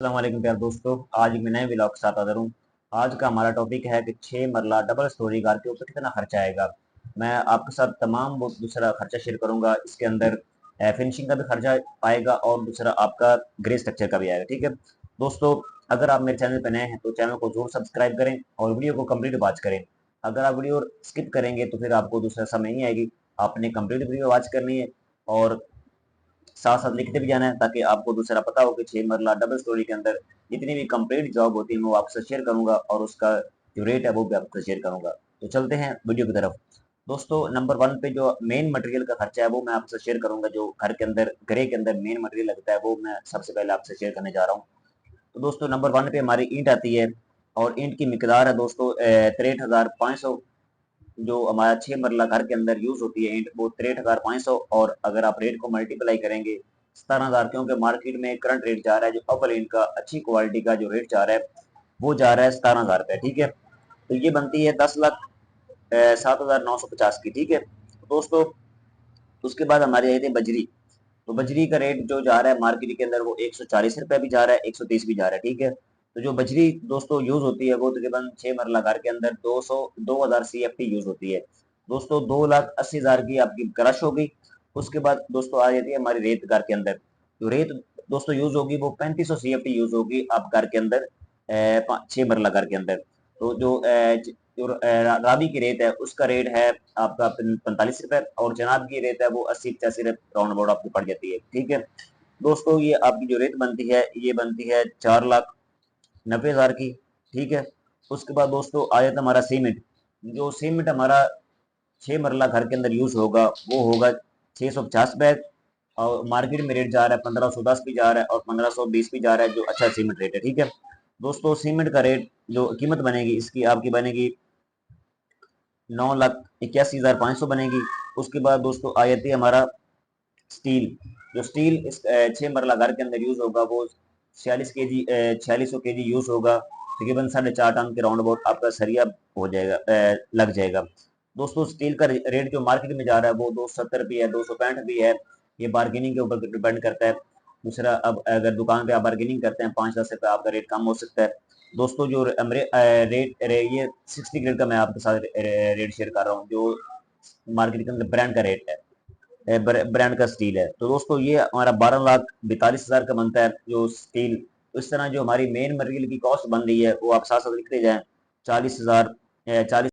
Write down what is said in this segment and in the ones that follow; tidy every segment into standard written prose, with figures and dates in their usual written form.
अस्सलाम वालेकुम प्यारे दोस्तों। आज मैं नए व्लॉग के साथ हाज़िर हूँ। आज का हमारा टॉपिक है कि 6 मरला डबल स्टोरी घर के ऊपर कितना खर्चा आएगा। मैं आपके साथ तमाम वो दूसरा खर्चा शेयर करूंगा। इसके अंदर फिनिशिंग का भी खर्चा आएगा और दूसरा आपका ग्रे स्ट्रक्चर का भी आएगा। ठीक है दोस्तों, अगर आप मेरे चैनल पर नए हैं तो चैनल को जरूर सब्सक्राइब करें और वीडियो को कम्प्लीट वॉच करें। अगर आप वीडियो स्किप करेंगे तो फिर आपको दूसरा समय नहीं आएगी। आपने कम्प्लीट वीडियो वॉच करनी है और साथ साथ लिखते भी जाना है ताकि आपको दूसरा पता हो कि 6 मरला डबल स्टोरी के अंदर जितनी भी कंप्लीट जॉब होती है मैं वो आपसे शेयर करूंगा और उसका जो रेट है वो भी आपसे शेयर करूंगा। तो चलते हैं वीडियो की तरफ। दोस्तों, नंबर 1 पे जो मेन मटेरियल का खर्चा है वो मैं आपसे शेयर करूंगा। जो घर के अंदर ग्रे के अंदर मेन मटेरियल लगता है वो मैं सबसे पहले आपसे शेयर करने जा रहा हूँ। तो दोस्तों, नंबर 1 पे हमारी ईंट आती है और ईंट की मिकदार है दोस्तों 63,500। जो हमारा 6 मरला घर के अंदर यूज होती है ईंट वो 63,500। और अगर आप रेट को मल्टीप्लाई करेंगे 17,000, क्योंकि मार्केट में करंट रेट जा रहा है जो अपर ईंट का अच्छी क्वालिटी का जो रेट जा रहा है वो जा रहा है 17,000 रुपये। ठीक है, तो ये बनती है 10,07,950 की। ठीक है दोस्तों, उसके बाद हमारी आई थी बजरी। तो बजरी का रेट जो जा रहा है मार्केट के अंदर वो 140 रुपये भी जा रहा है, 130 भी जा रहा है। ठीक है, तो जो बजरी दोस्तों यूज होती है वो तकरीबन 6 मरला घर के अंदर 2,000 CFT यूज होती है दोस्तों। 2,80,000 की आपकी क्रश होगी। उसके बाद दोस्तों आ जाती है हमारी रेत घर के अंदर। जो रेत दोस्तों यूज होगी वो 3,500 CFT यूज होगी आप घर के अंदर 6 मरला घर के अंदर। तो जो रावी की रेत है उसका रेट है आपका 45 रुपए और जनाब की रेत है वो 80-85 रुपए राउंड अबाउट आपकी पड़ जाती है। ठीक है दोस्तों, ये आपकी जो रेत बनती है ये बनती है 4,90,000 की। ठीक है, उसके बाद दोस्तों आ जाता है हमारा सीमेंट। जो सीमेंट हमारा 6 मरला घर के अंदर यूज होगा वो होगा 650 बैग और मार्केट में रेट जा रहा है 1510 भी जा रहा है और 1520 भी जा रहा है जो अच्छा सीमेंट रेट है। ठीक है दोस्तों, सीमेंट का रेट जो कीमत बनेगी इसकी आपकी बनेगी 9,81,500 बनेगी। उसके बाद दोस्तों आ जाती है हमारा स्टील। जो स्टील इस 6 मरला घर के अंदर यूज होगा वो 4600 केजी यूज होगा। तकरीबन 4.5 टन के राउंड अबाउट आपका सरिया हो जाएगा, लग जाएगा। दोस्तों, स्टील का रेट जो मार्केट में जा रहा है वो 270 भी है, 265 भी है। ये बार्गेनिंग के ऊपर डिपेंड करता है। दूसरा, अब अगर दुकान पे आप बार्गेनिंग करते हैं 5-10 रुपये आपका रेट कम हो सकता है। दोस्तों, जो ये 60 ग्रेड का मैं आपके साथ रेट शेयर कर रहा हूँ जो मार्केट के अंदर ब्रांड का रेट है, ब्रांड का स्टील है। तो दोस्तों ये हमारा 12,42,000 का बनता है जो स्टील। इस तरह जो हमारी मेन मटेरियल की कॉस्ट बन रही है वो आप साथ साथ लिखते जाएं 40,000 40।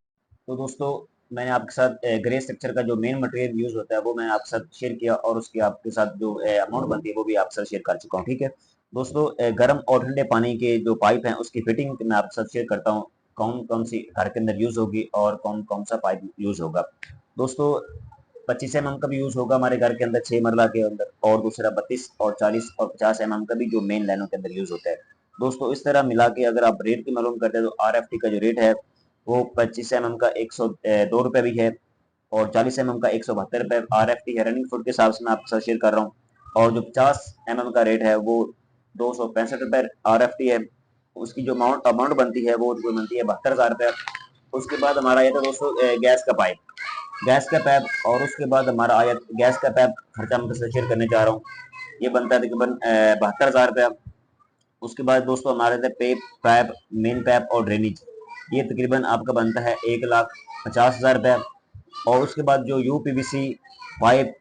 तो दोस्तों, मैंने आपके साथ ग्रे स्ट्रक्चर का जो मेन मटेरियल यूज होता है वो मैंने आपके साथ शेयर किया और उसकी आपके साथ जो अमाउंट बनती है वो भी आपके साथ शेयर कर चुका हूँ। ठीक है दोस्तों, गर्म और ठंडे पानी के जो पाइप हैं उसकी फिटिंग मैं आपके साथ शेयर करता हूँ कौन कौन सी घर के अंदर यूज होगी और कौन कौन सा पाइप यूज होगा। दोस्तों, 25 mm का भी यूज होगा हमारे घर के अंदर 6 मरला के अंदर और दूसरा 32 और 40 और 50 mm का भी जो मेन लाइनों के अंदर यूज होता है। दोस्तों, इस तरह मिला के अगर आप रेट की मालूम करते हैं तो RFT का जो रेट है वो 25 mm का 102 रुपये भी है और 40 mm का 172 रुपये RFT है। रनिंग फुट के हिसाब से मैं आपके साथ शेयर कर रहा हूँ। और जो 50 mm का रेट है वो 265 रुपये RFT है। उसकी जो अमाउंट बनती है वो बनती है 72,000 रुपये। उसके बाद हमारा ये था दोस्तों गैस का पैप और उसके बाद हमारा आया गैस का पैप खर्चा मैं शेयर करने जा रहा हूँ। ये बनता है तकरीबन 72,000 रुपया। उसके बाद दोस्तों हमारे थे पैप, मेन पैप और ड्रेनेज। ये तकरीबन आपका बनता है 1,50,000 रुपया। और उसके बाद जो UPVC पाइप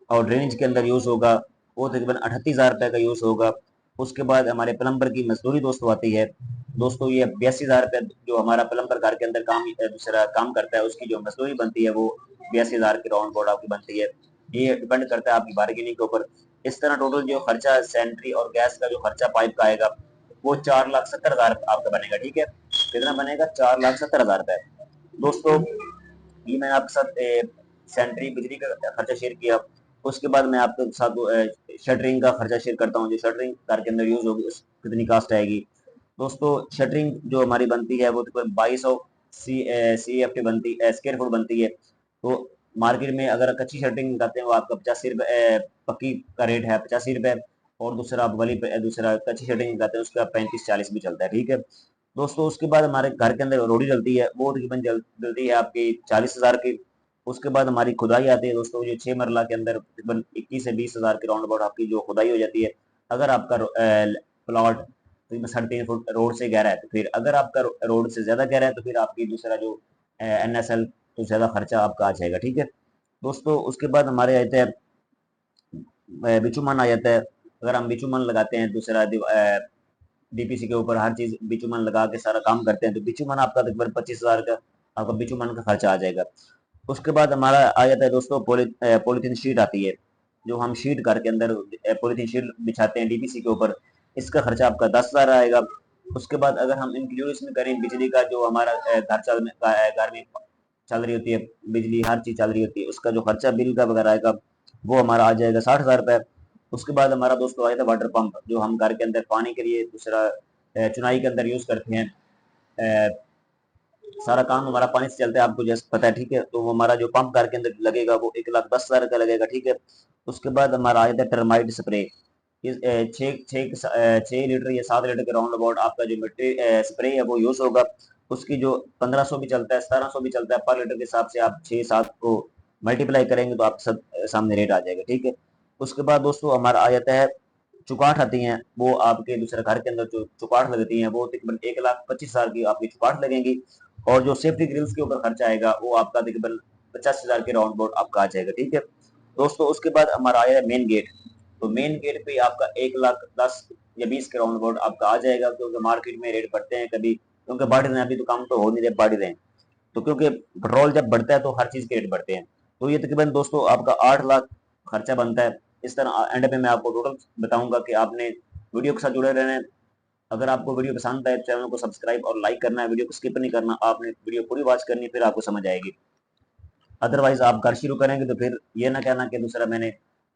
और ड्रेनेज के अंदर यूज होगा वो तकरीबन 38,000 रुपये का यूज होगा। उसके बाद हमारे प्लम्बर की मजदूरी दोस्तों आती है। दोस्तों, ये 82,000 रुपये जो हमारा प्लम्बर घर के अंदर दूसरा काम करता है उसकी जो मजदूरी बनती है वो 82,000 के राउंड बोर्ड आपकी बनती है। ये डिपेंड करता है आपकी बार्गेनिंग के ऊपर। इस तरह टोटल जो खर्चा सैनिटरी और गैस का जो खर्चा पाइप का आएगा वो 4,70,000 आपका बनेगा। ठीक है, कितना बनेगा? 4,70,000 रुपये। दोस्तों, ये मैंने आपके साथ सैनिटरी बिजली का खर्चा शेयर किया। उसके बाद मैं आपके साथ शटरिंग का खर्चा शेयर करता हूँ। जो शटरिंग घर के अंदर यूज होगी उस कितनी कास्ट आएगी। दोस्तों, शटरिंग जो हमारी बनती है वो तकरीबन 2,200 CFT बनती है, स्क्वायर फुट बनती है। तो मार्केट में अगर कच्ची शटरिंग करते हैं वो आपका 85 रुपये, पक्की का रेट है 85 रुपये। और दूसरा आप वाली दूसरा कच्ची शटरिंग करते हैं उसका 35-40 भी चलता है। ठीक है दोस्तों, उसके बाद हमारे घर के अंदर रोडी जलती है वो तकरीबन जलती है आपकी 40,000 की। उसके बाद हमारी खुदाई आती है दोस्तों। जो 6 मरला के अंदर तकरीबन 21 से 20,000 के राउंड अबाउट आपकी जो खुदाई हो जाती है। अगर आपका प्लॉट तकरीबन 3.5 फुट रोड से गहरा है। तो फिर अगर आपका रोड से ज्यादा गहरा है तो फिर आपकी दूसरा जो NSL तो ज्यादा खर्चा आपका आ जाएगा, ठीक है दोस्तों। उसके बाद हमारे आते हैं बिचुमन आ जाता है। अगर हम बिचुमन लगाते हैं दूसरा DPC के ऊपर हर चीज बिचुमन लगा के सारा काम करते हैं, तो बिचुमन आपका तकरीबन 25,000 का आपका बिचुमन का खर्चा आ जाएगा। उसके बाद हमारा आ जाता है दोस्तों पॉलीथीन शीट आती है, जो हम शीट घर के अंदर पॉलीथीन शीट बिछाते हैं DPC के ऊपर, इसका खर्चा आपका 10,000 आएगा। उसके बाद अगर हम इंक्लूड इसमें करें बिजली का, जो हमारा घर में चल रही होती है बिजली, हर चीज चल रही होती है, उसका जो खर्चा बिल का वगैरह आएगा वो हमारा आ जाएगा 60,000 रुपए। उसके बाद हमारा दोस्तों आया था वाटर पंप, जो हम घर के अंदर पानी के लिए दूसरा चुनाई के अंदर यूज करते हैं। सारा काम हमारा पानी से चलता है, आपको जैसे पता है, ठीक है। तो वो हमारा जो पंप घर के अंदर लगेगा वो 1,10,000 का लगेगा, ठीक है। उसके बाद हमारा आया था टर्माइट स्प्रे, छः लीटर या 7 लीटर के राउंड अबाउट आपका जो मिट्टी स्प्रे है वो यूज होगा। उसकी जो 1500 भी चलता है, 1700 भी चलता है, पर लीटर के हिसाब से आप 6-7 को मल्टीप्लाई करेंगे तो आप सब सामने रेट आ जाएगा, ठीक है। उसके बाद दोस्तों हमारा आ जाता है चुकाट आती हैं, वो आपके दूसरे घर के अंदर जो चुकाट लगती हैं वो तकरीबन 1,25,000 की आपकी चुकाट लगेंगी। और जो सेफ्टी ग्रिल्स के ऊपर खर्चा आएगा वो आपका तकरीबन 50,000 के राउंड अबाउट आपका आ जाएगा, ठीक है दोस्तों। उसके बाद हमारा आया मेन गेट, तो मेन गेट पे आपका 1,10,000 या 20 के राउंड अबाउट आपका आ जाएगा, क्योंकि मार्केट में रेट बढ़ते हैं कभी, क्योंकि बढ़ रहे हैं, अभी तो काम तो हो नहीं रहे, बढ़ रहे हैं। तो क्योंकि पेट्रोल जब बढ़ता है तो हर चीज के रेट बढ़ते हैं। तो ये तकरीबन दोस्तों आपका 8 लाख खर्चा बनता है। इस तरह एंड में मैं आपको टोटल बताऊंगा कि आपने वीडियो के साथ जुड़े रहना है। अगर आपको वीडियो पसंद आए चैनल को सब्सक्राइब और लाइक करना है, वीडियो को स्किप नहीं करना, आपने वीडियो पूरी वॉच करनी है, फिर आपको समझ आएगी। अदरवाइज आप घर शुरू करेंगे तो फिर ये ना कहना कि दूसरा मैंने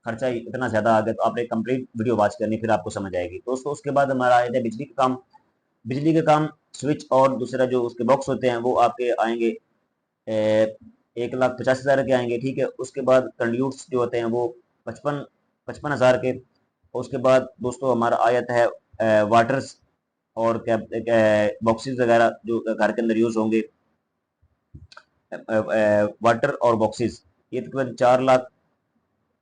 खर्चा इतना ज्यादा आ गया, तो आपने कंप्लीट वीडियो वॉच करनी, फिर आपको समझ आएगी दोस्तों। उसके बाद हमारा आया था बिजली का काम। बिजली के काम स्विच और दूसरा जो उसके बॉक्स होते हैं वो आपके आएंगे 1,50,000 के आएंगे, ठीक है। उसके बाद कंड्यूट्स जो होते हैं वो 55,000 के। उसके बाद दोस्तों हमारा आ जाता है वाटर्स और क्या बॉक्सेस वगैरह जो घर के अंदर यूज होंगे, वाटर और बॉक्सेस, ये तकरीबन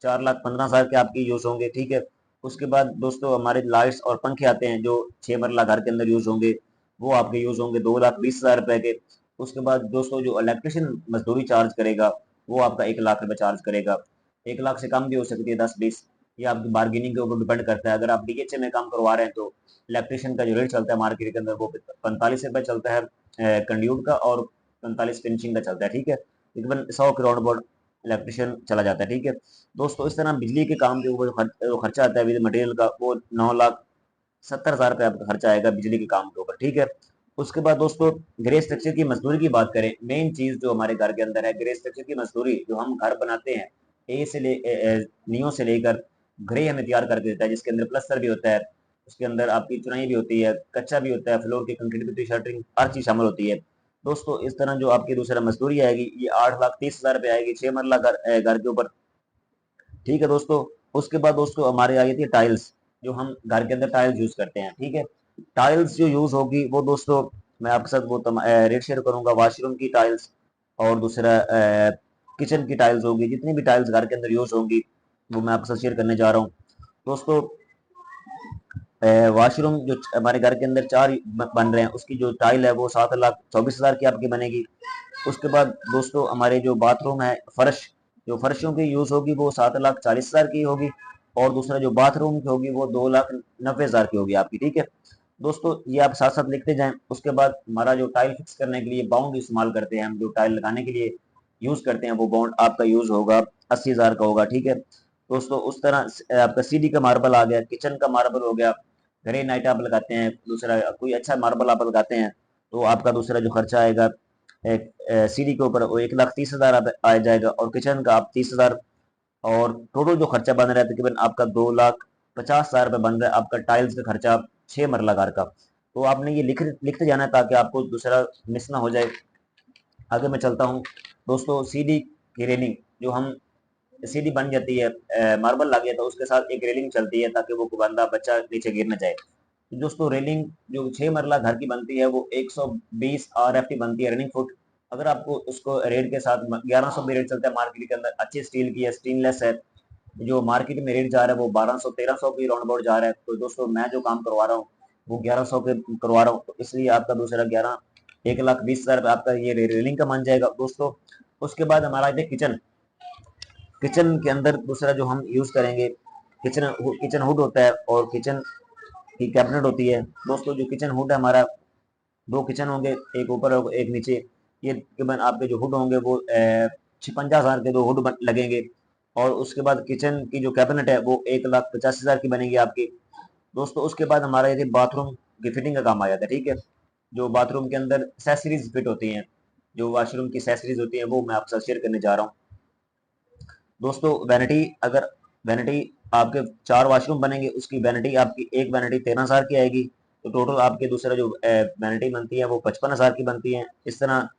4,15,000 के आपके यूज होंगे, ठीक है। उसके बाद दोस्तों हमारे लाइट्स और पंखे आते हैं जो 6 मरला घर के अंदर यूज होंगे, वो आपके यूज होंगे 2,20,000 रुपए के। उसके बाद दोस्तों जो इलेक्ट्रिशियन मजदूरी चार्ज करेगा वो आपका 1,00,000 रुपए चार्ज करेगा। 1,00,000 से कम भी हो सकती है, 10-20, ये आपकी बार्गेनिंग के ऊपर डिपेंड करता है। अगर आप DHA में काम करवा रहे हैं तो इलेक्ट्रिशियन का जो रेट चलता है मार्केट के अंदर वो 45 रुपए चलता है कंड्यूट का, और 45 फिनिशिंग का चलता है, ठीक है। तकरीबन 100 के राउंड अबाउट इलेक्ट्रिशियन चला जाता है, ठीक है दोस्तों। इस तरह बिजली के काम के ऊपर जो खर्चा आता है विद मटेरियल का वो 9,70,000 रुपये आपका खर्चा आएगा बिजली के काम के ऊपर, ठीक है। उसके बाद दोस्तों ग्रे स्ट्रक्चर की मजदूरी की बात करें, मेन चीज जो हमारे घर के अंदर है ग्रे स्ट्रक्चर की मजदूरी, जो हम घर बनाते हैं नींव से लेकर ग्रे हमें तैयार करके देता है, जिसके अंदर प्लस्तर भी होता है, उसके अंदर आपकी चुनाई भी होती है, कच्चा भी होता है, फ्लोर की कंक्रीट भी होती है, शटरिंग हर चीज शामिल होती है दोस्तों। इस तरह जो आपकी दूसरा मजदूरी आएगी ये 8,30,000 रुपये आएगी 6 मरला घर के ऊपर, ठीक है दोस्तों। उसके बाद दोस्तों हमारे आ गई थी टाइल्स, जो हम घर के अंदर टाइल्स यूज करते हैं, ठीक है। टाइल्स जो यूज होगी वो दोस्तों मैं आपके साथ वो रेट शेयर करूंगा। वॉशरूम की टाइल्स और दूसरा किचन की टाइल्स होगी, जितनी भी टाइल्स घर के अंदर यूज होंगी वो मैं आपके साथ शेयर करने जा रहा हूँ दोस्तों। वॉशरूम जो हमारे घर के अंदर 4 बन रहे हैं उसकी जो टाइल है वो 7,24,000 की आपकी बनेगी। उसके बाद दोस्तों हमारे जो बाथरूम है फर्श, जो फर्शों की यूज होगी वो 7,40,000 की होगी, और दूसरा जो बाथरूम की होगी वो 2,90,000 की होगी आपकी, ठीक है दोस्तों। ये आप साथ साथ लिखते जाएं। उसके बाद हमारा जो टाइल फिक्स करने के लिए बाउंड इस्तेमाल करते हैं हम, जो टाइल लगाने के लिए यूज करते हैं वो बाउंड आपका यूज होगा 80,000 का होगा, ठीक है दोस्तों। उस तरह आपका सीडी का मार्बल आ गया, किचन का मार्बल हो गया, ग्रेनाइट आप लगाते हैं, दूसरा कोई अच्छा मार्बल आप लगाते हैं तो आपका दूसरा जो खर्चा आएगा एक सीडी के ऊपर वो 1,30,000 आ जाएगा, और किचन का आप 30,000, और टोटल जो खर्चा बन रहा है तकरीबन आपका 2,50,000 रुपये बन रहा है आपका टाइल्स का खर्चा 6 मरला घर का। तो आपने ये लिखते जाना है ताकि आपको दूसरा मिस ना हो जाए। आगे मैं चलता हूँ दोस्तों। सीडी की रेलिंग, जो हम सीधी बन जाती है, मार्बल लग गया तो उसके साथ एक रेलिंग चलती है ताकि वो बंदा बच्चा नीचे गिर न जाए। तो दोस्तों रेलिंग जो 6 मरला घर की बनती है वो 120 RFT बनती है रनिंग फुट। अगर आपको उसको रेट के साथ 1,100 में रेट चलता है मार्केट के अंदर, अच्छी स्टील की है, स्टेनलेस है, जो मार्केट में रेट जा रहा है वो 1,200 1,300 की राउंड अबाउट जा रहा है। तो दोस्तों मैं जो काम करवा रहा हूँ वो 1100 के करवा रहा हूँ, तो इसलिए आपका दूसरा 1,20,000 आपका ये रेलिंग का मान जाएगा दोस्तों। उसके बाद हमारा आते किचन। किचन के अंदर दूसरा जो हम यूज करेंगे, किचन किचन हुड होता है और किचन की कैबिनेट होती है दोस्तों। जो किचन हुड है हमारा, दो किचन होंगे, एक ऊपर और एक नीचे। ये तकरीबन आपके जो हुड होंगे वो 56,000 के दो हुड लगेंगे। और उसके बाद किचन की जो कैबिनेट है वो 1,85,000 की बनेगी आपकी दोस्तों। उसके बाद हमारा यदि बाथरूम की फिटिंग का काम आ जाता है, ठीक है, जो बाथरूम के अंदर एसेसरीज फिट होती हैं, जो वॉशरूम की एसेसरीज होती हैं, वो मैं आपके साथ शेयर करने जा रहा हूँ दोस्तों। वैनिटी, अगर वैनिटी आपके 4 वॉशरूम बनेंगे, उसकी वैनिटी आपकी एक वैनिटी 13,000 की आएगी। तो टोटल आपके दूसरा जो वैनिटी बनती है वो 55,000 की बनती है। इस तरह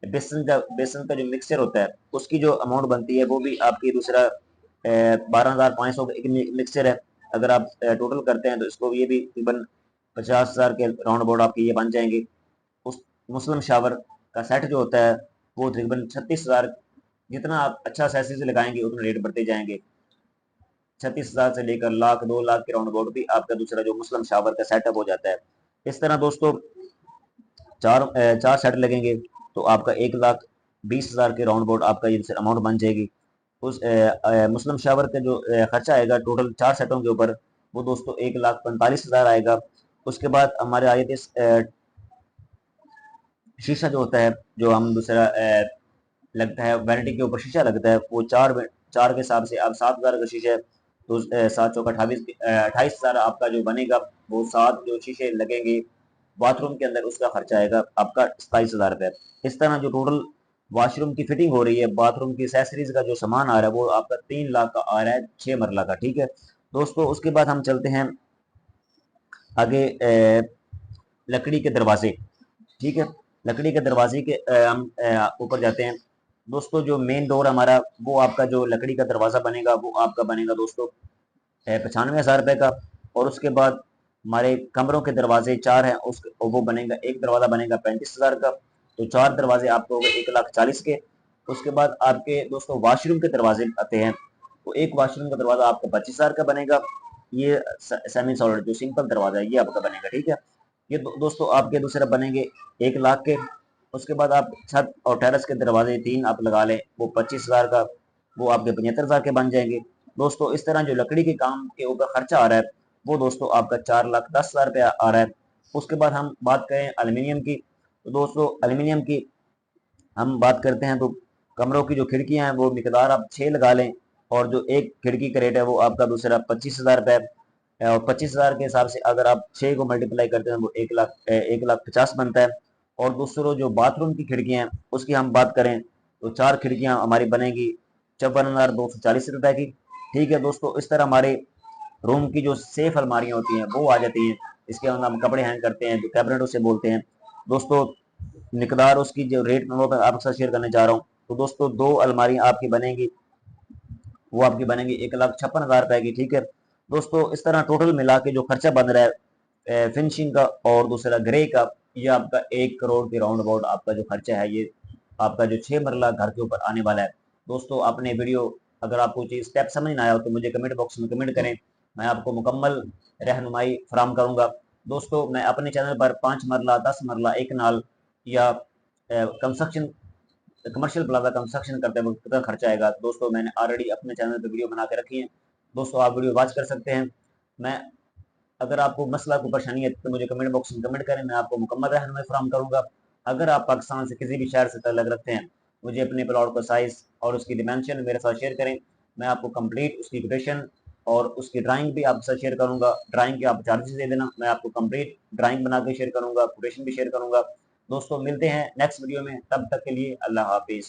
बेसन का जो मिक्सचर होता है उसकी जो अमाउंट बनती है वो भी आपकी दूसरा 12,500 का एक मिक्सचर है। अगर आप टोटल करते हैं तो इसको ये भी तकरीबन 50,000 के राउंड अबाउट आपके ये बन जाएंगे। उस मुस्लिम शावर का सेट जो होता है वो तकरीबन 36,000। जितना आप अच्छा एसेसरीज लगाएंगे उतना रेट बढ़ते जाएंगे। 36,000 से लेकर लाख 2 लाख के राउंड अबाउट भी आपका दूसरा जो मुस्लिम शावर का सेटअप हो जाता है। इस तरह दोस्तों चार सेट लगेंगे तो आपका 1,20,000 के राउंड अबाउट आपका ये अमाउंट बन जाएगी। उस मुस्लिम शावर का जो खर्चा आएगा टोटल 4 सेटों के ऊपर, वो दोस्तों 1,45,000 आएगा। उसके बाद हमारे आए थे शीशा जो होता है, जो हम दूसरा लगता है वैनिटी के ऊपर शीशा लगता है, वो चार चार के हिसाब से आप 7,000 का शीशा है तो 7 चौका 28,000 आपका जो बनेगा। वो 7 जो शीशे लगेंगे बाथरूम के अंदर, उसका खर्चा आएगा आपका 27,000 रुपये। इस तरह जो टोटल वॉशरूम की फिटिंग हो रही है, बाथरूम की एसेसरीज का जो सामान आ रहा है वो आपका 3 लाख का आ रहा है, 6 मरला का, ठीक है दोस्तों। उसके बाद हम चलते हैं आगे लकड़ी के दरवाजे, ठीक है। लकड़ी के दरवाजे के हम ऊपर जाते हैं दोस्तों। जो मेन डोर हमारा, वो आपका जो लकड़ी का दरवाजा बनेगा वो आपका बनेगा दोस्तों 95,000 रुपये का। और उसके बाद हमारे कमरों के दरवाजे 4 हैं, उस वो बनेगा, एक दरवाजा बनेगा 35,000 का। तो 4 दरवाजे आपको हो गए 1,40,000 के। उसके बाद आपके दोस्तों वॉशरूम के दरवाजे आते हैं, तो एक वॉशरूम का दरवाजा आपका 25,000 का बनेगा। ये सेमी सॉलिड जो सिंपल दरवाजा है ये आपका बनेगा, ठीक है। ये दोस्तों आपके दूसरे बनेंगे 1 लाख के। उसके बाद आप छत और टेरेस के दरवाजे 3 आप लगा लें, वो 25,000 का, वो आपके 75,000 के बन जाएंगे दोस्तों। इस तरह जो लकड़ी के काम के ऊपर खर्चा आ रहा है वो दोस्तों आपका 4,10,000 रुपया आ रहा है। उसके बाद हम बात करें एल्यूमिनियम की, तो दोस्तों एल्यूमिनियम की हम बात करते हैं तो कमरों की जो खिड़कियां हैं वो मिकदार आप 6 लगा लें, और जो एक खिड़की का रेट है वो आपका दूसरा 25,000 रुपये है। और 25,000 के हिसाब से अगर आप 6 को मल्टीप्लाई करते हैं वो 1,50,000 बनता है। और दूसरों जो बाथरूम की खिड़कियां हैं उसकी हम बात करें तो 4 खिड़कियां हमारी बनेगी 54,240 रुपए की, ठीक है दोस्तों। इस तरह हमारे रूम की जो सेफ अलमारियां होती हैं वो आ जाती हैं। इसके अंदर हम कपड़े हैंग करते हैं, जो कैबिनेट उसे बोलते हैं दोस्तों। मिकदार उसकी जो रेट में वो मैं आपके साथ शेयर करने जा रहा हूँ। तो दोस्तों 2 अलमारियां आपकी बनेंगी, वो आपकी बनेंगी 1,56,000 रुपए की, ठीक है दोस्तों। इस तरह टोटल मिला के जो खर्चा बन रहा है फिनिशिंग का और दूसरा ग्रे का, ये आपका 1 करोड़ के राउंड अबाउट आपका जो खर्चा है, ये आपका जो 6 मरला घर के ऊपर आने वाला है दोस्तों। आपने वीडियो, अगर आपको चीज स्टेप समझ ना आया हो तो मुझे कमेंट बॉक्स में कमेंट करें, मैं आपको मुकम्मल रहनुमाई फराम करूंगा दोस्तों। मैं अपने चैनल पर 5 मरला 10 मरला एक नाल या कंस्ट्रक्शन कमर्शियल प्लाजा कंस्ट्रक्शन करते वक्त कितना खर्चा आएगा दोस्तों, मैंने ऑलरेडी अपने चैनल पे वीडियो बना के रखी है दोस्तों, आप वीडियो वॉच कर सकते हैं। मैं, अगर आपको मसला को परेशानी है तो मुझे कमेंट बॉक्स में कमेंट करें, मैं आपको मुकम्मल रहनुमाई फराहम करूंगा। अगर आप पाकिस्तान से किसी भी शहर से तल्लुक़ रखते हैं, मुझे अपने प्लॉट का साइज और उसकी डिमेंशन मेरे साथ शेयर करें, मैं आपको कंप्लीट उसकी कोटेशन और उसकी ड्राइंग भी आपके साथ शेयर करूंगा। ड्राइंग के आप चार्जेस दे देना, मैं आपको कंप्लीट ड्राइंग बना के शेयर करूंगा, कोटेशन भी शेयर करूंगा दोस्तों। मिलते हैं नेक्स्ट वीडियो में, तब तक के लिए अल्लाह हाफिज़।